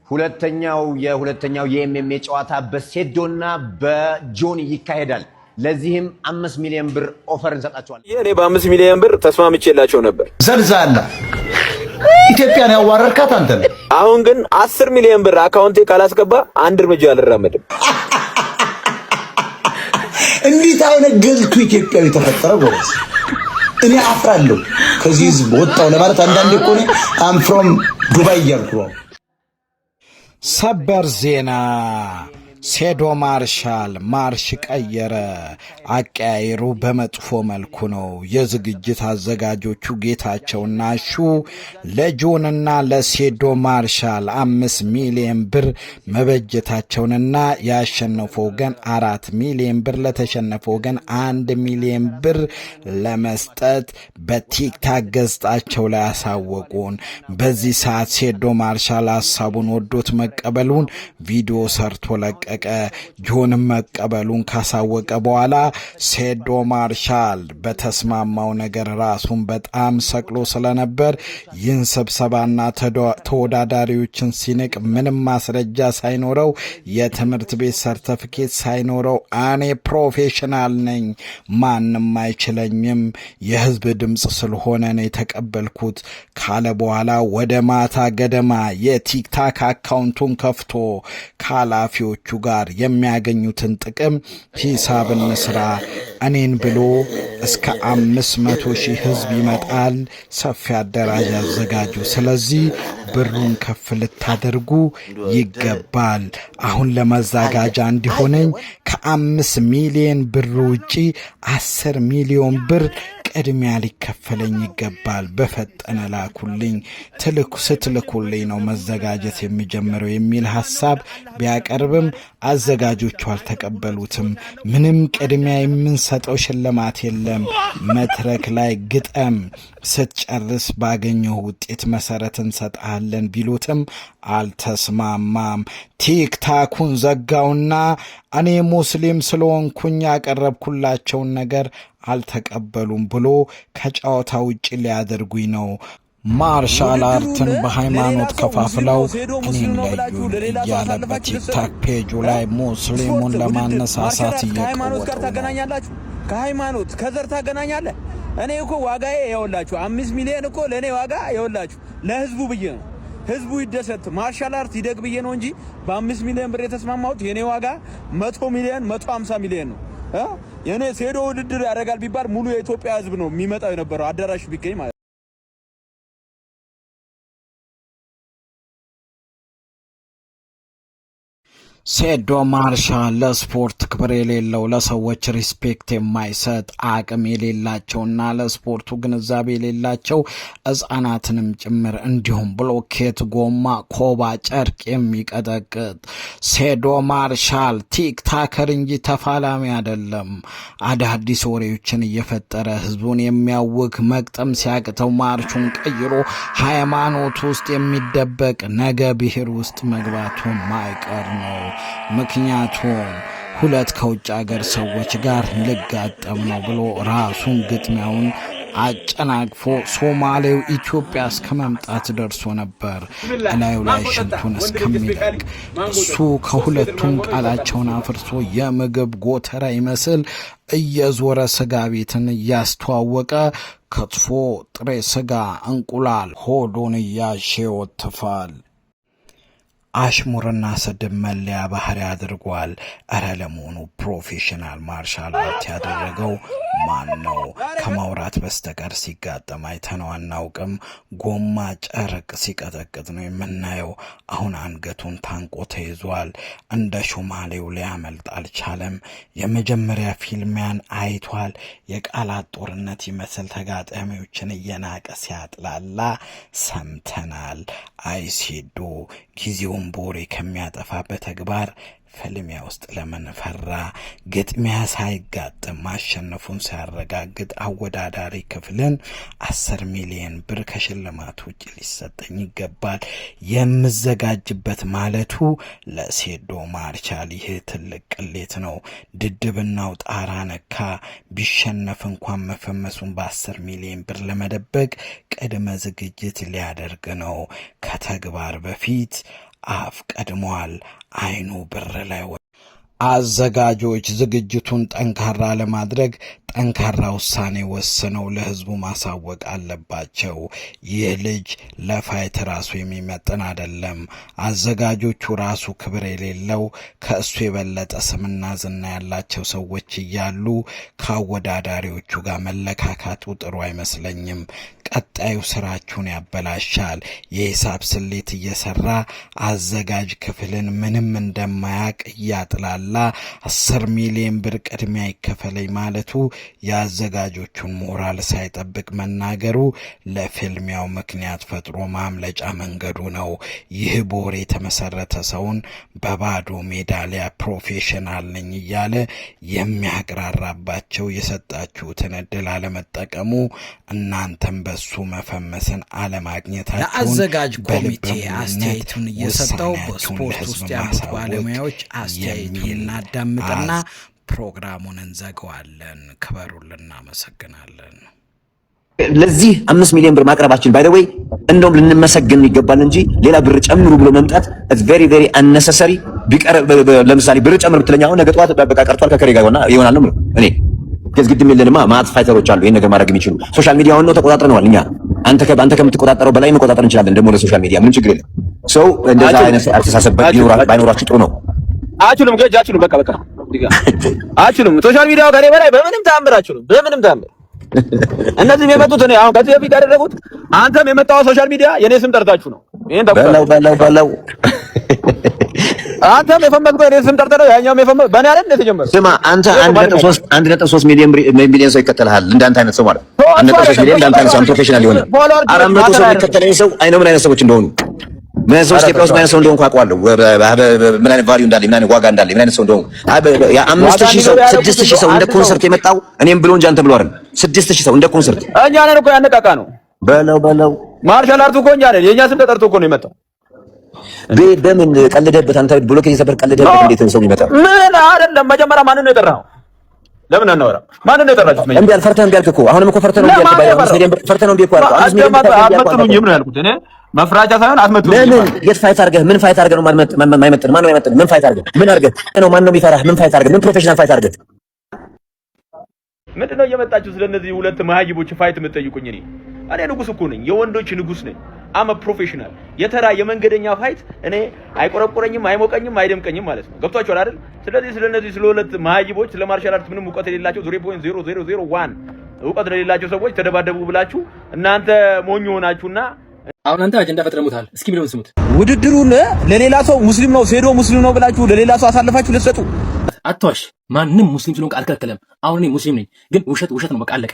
ሁለተኛው የኤምኤምኤ ጨዋታ በሴዶና በጆኒ ይካሄዳል። ለዚህም 5 ሚሊዮን ብር ኦፈር እንሰጣቸዋለን። እኔ በ5 ሚሊዮን ብር ተስማምቼላቸው ነበር። ዘልዛላ ኢትዮጵያን ያዋረድካት አንተ ነህ። አሁን ግን 10 ሚሊዮን ብር አካውንቴ ካላስገባ አንድ እርምጃ አልራመድም። እንዴት አይነት ገልቱ ኢትዮጵያዊ ተፈጠረ ጎበዝ። እኔ አፍራለሁ ከዚህ ህዝብ ወጣው ለማለት አንዳንዴ እኮ ነው አም ፍሮም ዱባይ እያልኩ ነው። ሰበር ዜና ሴዶ ማርሻል ማርሽ ቀየረ። አቀያየሩ በመጥፎ መልኩ ነው። የዝግጅት አዘጋጆቹ ጌታቸውና ሹ ለጆንና ለሴዶ ማርሻል 5 ሚሊዮን ብር መበጀታቸውንና ያሸነፈው ወገን 4 ሚሊዮን ብር ለተሸነፈው ወገን 1 ሚሊዮን ብር ለመስጠት በቲክታክ ገጻቸው ላይ አሳወቁን። በዚህ ሰዓት ሴዶ ማርሻል ሐሳቡን ወዶት መቀበሉን ቪዲዮ ሰርቶ ለቀቀ። ጆን መቀበሉን ካሳወቀ በኋላ ሴዶ ማርሻል በተስማማው ነገር ራሱን በጣም ሰቅሎ ስለነበር ይህን ስብሰባና ተወዳዳሪዎችን ሲንቅ ምንም ማስረጃ ሳይኖረው የትምህርት ቤት ሰርተፊኬት ሳይኖረው እኔ ፕሮፌሽናል ነኝ ማንም አይችለኝም የህዝብ ድምጽ ስለሆነ ነው የተቀበልኩት ካለ በኋላ ወደ ማታ ገደማ የቲክታክ አካውንቱን ከፍቶ ካላፊዎቹ ጋር የሚያገኙትን ጥቅም ሂሳብ እንስራ እኔን ብሎ እስከ 500,000 ህዝብ ይመጣል። ሰፊ አደራጅ አዘጋጁ። ስለዚህ ብሩን ከፍ ልታደርጉ ይገባል። አሁን ለመዛጋጃ እንዲሆነኝ ከ5 ሚሊዮን ብር ውጪ 10 ሚሊዮን ብር ቅድሚያ ሊከፈለኝ ይገባል። በፈጠነ ላኩልኝ። ስትልኩልኝ ነው መዘጋጀት የሚጀምረው የሚል ሐሳብ ቢያቀርብም አዘጋጆቹ አልተቀበሉትም። ምንም ቅድሚያ የምንሰጠው ሽልማት የለም። መድረክ ላይ ግጠም ስትጨርስ ባገኘው ውጤት መሰረት እንሰጣለን ቢሉትም አልተስማማም። ቲክታኩን ዘጋውና እኔ ሙስሊም ስለሆንኩኝ ያቀረብኩላቸውን ነገር አልተቀበሉም ብሎ ከጨዋታ ውጪ ሊያደርጉኝ ነው። ማርሻል አርትን በሃይማኖት ከፋፍለው እኔን ለዩን እያለ በቲክታክ ፔጁ ላይ ሙስሊሙን ለማነሳሳት እየቀወጠ ታገናኛላችሁ። ከሃይማኖት ከዘር ታገናኛለህ። እኔ እኮ ዋጋዬ ይኸውላችሁ 5 ሚሊዮን እኮ ለእኔ ዋጋ ይኸውላችሁ ለህዝቡ ብዬ ነው። ህዝቡ ይደሰት ማርሻል አርት ይደግ ብዬ ነው እንጂ በ5 ሚሊዮን ብር የተስማማሁት የኔ ዋጋ 100 ሚሊዮን 150 ሚሊዮን ነው። የኔ ሴዶ ውድድር ያደርጋል ቢባል ሙሉ የኢትዮጵያ ህዝብ ነው የሚመጣው የነበረው አዳራሽ ቢገኝ ማለት ሴዶ ማርሻል ለስፖርት ክብር የሌለው ለሰዎች ሪስፔክት የማይሰጥ አቅም የሌላቸውና ለስፖርቱ ግንዛቤ የሌላቸው ሕፃናትንም ጭምር እንዲሁም ብሎኬት፣ ጎማ፣ ኮባ፣ ጨርቅ የሚቀጠቅጥ ሴዶ ማርሻል ቲክታከር እንጂ ተፋላሚ አይደለም። አዳዲስ ወሬዎችን እየፈጠረ ህዝቡን የሚያውክ መቅጠም ሲያቅተው ማርሹን ቀይሮ ሃይማኖት ውስጥ የሚደበቅ ነገ ብሔር ውስጥ መግባቱ ማይቀር ነው። ምክንያቱም ሁለት ከውጭ ሀገር ሰዎች ጋር ልጋጠም ነው ብሎ ራሱን ግጥሚያውን አጨናቅፎ ሶማሌው ኢትዮጵያ እስከ መምጣት ደርሶ ነበር። እላዩ ላይ ሽንቱን እስከሚለቅ እሱ ከሁለቱም ቃላቸውን አፍርሶ የምግብ ጎተራ ይመስል እየዞረ ስጋ ቤትን እያስተዋወቀ ክትፎ፣ ጥሬ ስጋ፣ እንቁላል ሆዱን እያሸ ይወትፋል። አሽሙርና ስድብ መለያ ባህሪ አድርጓል። እረ ለመሆኑ ፕሮፌሽናል ማርሻል አርት ያደረገው ማን ነው? ከማውራት በስተቀር ሲጋጠም አይተነው አናውቅም። ጎማ ጨርቅ ሲቀጠቅጥ ነው የምናየው። አሁን አንገቱን ታንቆ ተይዟል። እንደ ሾማሌው ሊያመልጥ አልቻለም። የመጀመሪያ ፊልሚያን አይቷል። የቃላት ጦርነት ይመስል ተጋጣሚዎችን እየናቀ ሲያጥላላ ሰምተናል። አይሴዶ ጊዜውን ቦሬ ከሚያጠፋ በተግባር ፍልሚያ ውስጥ ለምን ፈራ? ግጥሚያ ሳይጋጥም ማሸነፉን ሲያረጋግጥ አወዳዳሪ ክፍልን 10 ሚሊዮን ብር ከሽልማት ውጭ ሊሰጠኝ ይገባል የምዘጋጅበት ማለቱ ለሴዶ ማርሻል ይህ ትልቅ ቅሌት ነው። ድድብናው ጣራ ነካ። ቢሸነፍ እንኳን መፈመሱን በ10 ሚሊዮን ብር ለመደበቅ ቅድመ ዝግጅት ሊያደርግ ነው። ከተግባር በፊት አፍ ቀድሟል። አይኑ ብር ላይ አዘጋጆች ዝግጅቱን ጠንካራ ለማድረግ ጠንካራ ውሳኔ ወስነው ለህዝቡ ማሳወቅ አለባቸው። ይህ ልጅ ለፋይት ራሱ የሚመጥን አይደለም። አዘጋጆቹ ራሱ ክብር የሌለው ከእሱ የበለጠ ስምና ዝና ያላቸው ሰዎች እያሉ ከአወዳዳሪዎቹ ጋር መለካካቱ ጥሩ አይመስለኝም። ቀጣዩ ስራችሁን ያበላሻል። የሂሳብ ስሌት እየሰራ አዘጋጅ ክፍልን ምንም እንደማያቅ እያጥላላ 10 ሚሊዮን ብር ቅድሚያ ይከፈለኝ ማለቱ የአዘጋጆቹን ሞራል ሳይጠብቅ መናገሩ ለፊልሚያው ምክንያት ፈጥሮ ማምለጫ መንገዱ ነው። ይህ ቦር የተመሰረተ ሰውን በባዶ ሜዳሊያ ፕሮፌሽናል ነኝ እያለ የሚያቅራራባቸው የሰጣችሁትን እድል አለመጠቀሙ እናንተም በሱ መፈመስን አለማግኘታችሁን ለአዘጋጅ ኮሚቴ አስተያየቱን እየሰጠው በስፖርት ውስጥ ያሉት ባለሙያዎች አስተያየቱን እናዳምጥና ፕሮግራሙን እንዘጋዋለን። ክበሩልን፣ እናመሰግናለን። ለዚህ 5 ሚሊዮን ብር ማቅረባችን ባይ ዘ ወይ እንደውም ልንመሰግን ይገባል እንጂ ሌላ ብር ጨምሩ ብሎ መምጣት it's very very unnecessary። ለምሳሌ ብር ጨምር ብትለኝ አሁን ነገ ጠዋት በቃ ቀርቷል ከከሬ ጋር ይሆናል ነው እኔ ከዚህ ግድም የለንማ። ማት ፋይተሮች አሉ ይሄን ነገር ማድረግ የሚችሉ። ሶሻል ሚዲያውን ነው ተቆጣጥረነዋል እኛ። አንተ ከምትቆጣጠረው በላይ መቆጣጠር እንችላለን ደግሞ ለሶሻል ሚዲያ ምን ችግር የለም። ሰው እንደዛ አይነት አስተሳሰብ ባይኖራችሁ ጥሩ ነው። አችሉም ገጅ አችሉም በቃ አችሉም ሶሻል ሚዲያው ከኔ በላይ በምንም ተአምር አችሉም በምንም ተአምር። እነዚህም የመጡት እኔ አሁን ከዚህ በፊት ያደረጉት አንተም የመጣው ሶሻል ሚዲያ የኔ ስም ጠርታችሁ ነው። ይሄን በለው አንተም የፈመግከው የኔ ስም ጠርተህ ነው። ያኛውም የፈመግ በእኔ አይደል እንደተጀመረ። ስማ አንተ 1.3 ሚሊዮን ሰው ይከተልሃል። እንዳንተ አይነት ሰው ማለት 1.3 ሚሊዮን እንዳንተ አይነት ሰው ፕሮፌሽናል ይሆናል። 400 ሰው የሚከተለኝ ሰው አይነው ምን አይነት ሰዎች እንደሆኑ ምን ሰው ኢትዮጵያ ውስጥ ምን አይነት ሰው እንደሆነ አውቀዋለሁ። ምን አይነት ቫልዩ እንዳለ ምን አይነት ዋጋ እንዳለ ምን አይነት ሰው እንደሆነ ያ 5000 ሰው 6000 ሰው እንደ ኮንሰርት የመጣው እኔም ብሎ እንጂ አንተ ብሎ አይደል። 6000 ሰው እንደ ኮንሰርት እኛ ነን እኮ ያነቃቃ ነው። በለው ማርሻል አርቱ እኮ እኛ ነን። የኛ ስም ተጠርቶ እኮ ነው የመጣው። በምን ቀልደህበት አንተ ብሎኬ እየሰበር ቀልደህበት እንዴት ነው ሰው የሚመጣው? ምን አይደለም። መጀመሪያ ማንን ነው የጠራኸው? ለምን አናወራ? ማንን ነው የጠራችሁት? እምቢ አልፈርተህ እምቢ አልክ እኮ አሁንም እኮ ፈርተህ ነው እምቢ አልክ። ባይሆን ስለዚህ ፈርተህ ነው እምቢ እኮ አልክ። አትመጥኑኝም ነው ያልኩት እኔ። መፍራቻ ሳይሆን አትመጥኑኝም። ለምን የት ፋይት አድርገህ ምን ፋይት አድርገህ ነው ማይመጥን? ማን ነው የማይመጥን? ምን ፋይት አድርገህ ምን አድርገህ ነው? ማን ነው የሚፈራህ? ምን ፋይት አድርገህ ምን ፕሮፌሽናል ፋይት አድርገህ ምንድነው እየመጣችሁ ስለነዚህ ሁለት መሀይቦች ፋይት የምትጠይቁኝ? እኔ ንጉስ እኮ ነኝ፣ የወንዶች ንጉስ ነኝ። አመ ፕሮፌሽናል። የተራ የመንገደኛ ፋይት እኔ አይቆረቆረኝም፣ አይሞቀኝም፣ አይደምቀኝም ማለት ነው። ገብቷችኋል አይደል? ስለዚህ ስለነዚህ ስለሁለት መሀይቦች ለማርሻል አርት ምንም እውቀት የሌላቸው 0.0001 እውቀት የሌላቸው ሰዎች ተደባደቡ ብላችሁ እናንተ ሞኝ ሆናችሁና አሁን አንተ አጀንዳ ፈጥረሙታል። እስኪ ብለው ስሙት። ውድድሩን ለሌላ ሰው ሙስሊም ነው ሴዶ ሙስሊም ነው ብላችሁ ለሌላ ሰው አሳልፋችሁ ልትሰጡ አትዋሽ። ማንም ሙስሊም ስለሆንክ አልከለከለም። አሁን እኔ ሙስሊም ነኝ፣ ግን ውሸት ነው። በቃ አለቀ።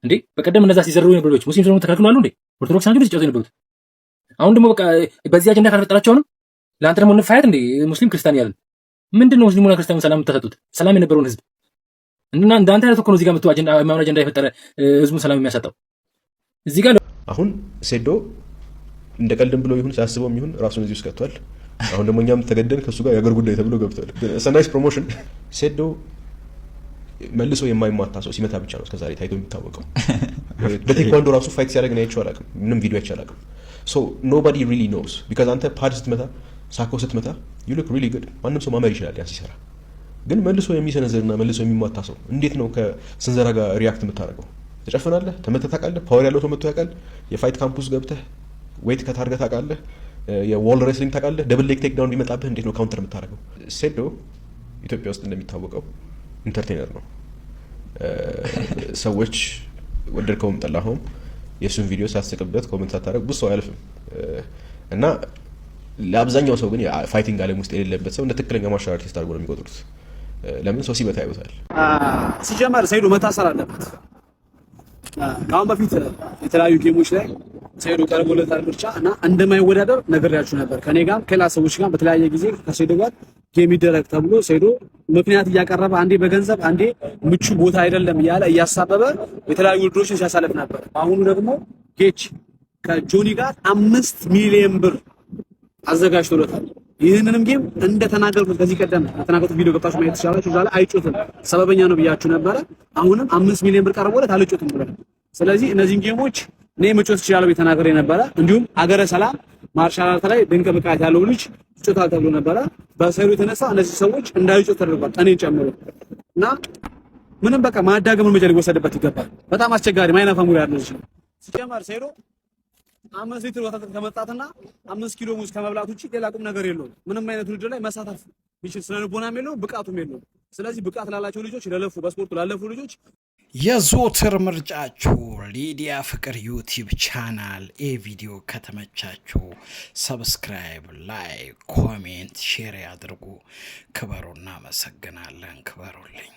እንዴ በቀደም እነዛ ሲዘሩ የነበሩት ሙስሊም ስለሆኑ ተከልክሏል እንዴ? ኦርቶዶክስ ናቸው ሲጫወቱ የነበሩት። አሁን ደግሞ በቃ በዚህ አጀንዳ ካልፈጠራቸው ነው ለአንተ ደግሞ እንፋያት እንዴ? ሙስሊም ክርስቲያን ያለን ምንድነው? ሙስሊሙና ክርስቲያኑ ሰላም ተሰጡት። ሰላም የነበረውን ህዝብ እና እንዳንተ አይነት እኮ ነው እዚህ ጋር መጥቶ አጀንዳ የፈጠረ ህዝቡን ሰላም የሚያሰጣው እዚህ ጋር። አሁን ሴዶ እንደ ቀልድም ብሎ ይሁን ሳያስበውም ይሁን ራሱን እዚህ ውስጥ ከቷል። አሁን ደግሞ እኛም ተገደን ከሱ ጋር የአገር ጉዳይ ተብሎ ገብቷል። ሰናይስ ፕሮሞሽን። ሴዶ መልሶ የማይማታ ሰው ሲመታ ብቻ ነው እስከዛሬ ታይቶ የሚታወቀው። በቴኳንዶ ራሱ ፋይት ሲያደርግ ነው አይቼው አላውቅም። ምንም ቪዲዮ አይቼው አላውቅም። ሶ ኖባዲ ሪሊ ኖውስ ቢካዝ አንተ ፓድ ስትመታ ሳኮ ስትመታ ዩ ሉክ ሪሊ ጉድ። ማንም ሰው ማመር ይችላል ያን ሲሰራ። ግን መልሶ የሚሰነዝርና መልሶ የሚማታ ሰው እንዴት ነው ከስንዘራ ጋር ሪያክት የምታደርገው? ተጨፍናለህ? ተመተህ ታውቃለህ? ፓወር ያለው ሰው መጥቶ ያውቃል? የፋይት ካምፑስ ገብተህ ዌይት ከታርገህ ታውቃለህ? የዋል ሬስሊንግ ታውቃለህ? ደብል ሌግ ቴክ ዳውን ቢመጣብህ እንዴት ነው ካውንተር የምታደርገው? ሴዶ ኢትዮጵያ ውስጥ እንደሚታወቀው ኢንተርቴነር ነው። ሰዎች ወደድከውም ጠላኸውም የእሱን ቪዲዮ ሳትስቅበት ኮሜንት ሳታደርግ ብዙ ሰው አያልፍም። እና ለአብዛኛው ሰው ግን ፋይቲንግ ዓለም ውስጥ የሌለበት ሰው እንደ ትክክለኛ ማርሻል አርቲስት አድርጎ ነው የሚቆጥሩት። ለምን ሰው ሲበታ ያዩታል። ሲጀመር ሰይዶ መታሰር አለበት። ከአሁን በፊት የተለያዩ ጌሞች ላይ ሰይዶ ቀርቦለታል ምርጫ እና እንደማይወዳደር ነግሬያችሁ ነበር። ከኔ ጋር ከሌላ ሰዎች ጋር በተለያየ ጊዜ ከሰይዶ ጋር ጌም ይደረግ ተብሎ ሰይዶ ምክንያት እያቀረበ አንዴ በገንዘብ አንዴ ምቹ ቦታ አይደለም እያለ እያሳበበ የተለያዩ ውድድሮችን ሲያሳልፍ ነበር። አሁኑ ደግሞ ጌች ከጆኒ ጋር 5 ሚሊዮን ብር አዘጋጅቶለታል። ይህንንም ጌም እንደተናገርኩት ከዚህ ቀደም የተናገርኩት ቪዲዮ ገብታችሁ ማየት ትችላላችሁ። እዛ ላይ አይጮትም ሰበበኛ ነው ብያችሁ ነበረ። አሁንም 5 ሚሊዮን ብር ቀርቦለት አልጮትም ብሏል። ስለዚህ እነዚህን ጌሞች እኔ መጮት ይችላል በተናገረ ነበረ። እንዲሁም አገረ ሰላም ማርሻል አርት ላይ ድንቅ ብቃት ያለው ልጅ ይጮታል ተብሎ ነበረ። በሰሩ የተነሳ እነዚህ ሰዎች እንዳይጮት ተደርጓል፣ እኔን ጨምሮ እና ምንም በቃ ማዳገም እርምጃ ሊወሰድበት ይገባል። በጣም አስቸጋሪ ማይናፋ ሙሉ ያለው ልጅ ነው። ሲጀመር ሰይዶ 5 ሊትር ወተት ከመጣትና 5 ኪሎ ሙዝ ከመብላት ውጪ ሌላ ቁም ነገር የለውም። ምንም አይነት ውድድር ላይ መሳተፍ ቢችል ስለ ልቦናም የለውም ብቃቱም የለውም። ስለዚህ ብቃት ላላቸው ልጆች ለለፉ በስፖርቱ ላለፉ ልጆች የዘወትር ምርጫችሁ ሊዲያ ፍቅር ዩቲዩብ ቻናል። ቪዲዮ ከተመቻችሁ ሰብስክራይብ፣ ላይክ፣ ኮሜንት፣ ሼር ያድርጉ። ክበሩና መሰግናለን። ክበሩልኝ።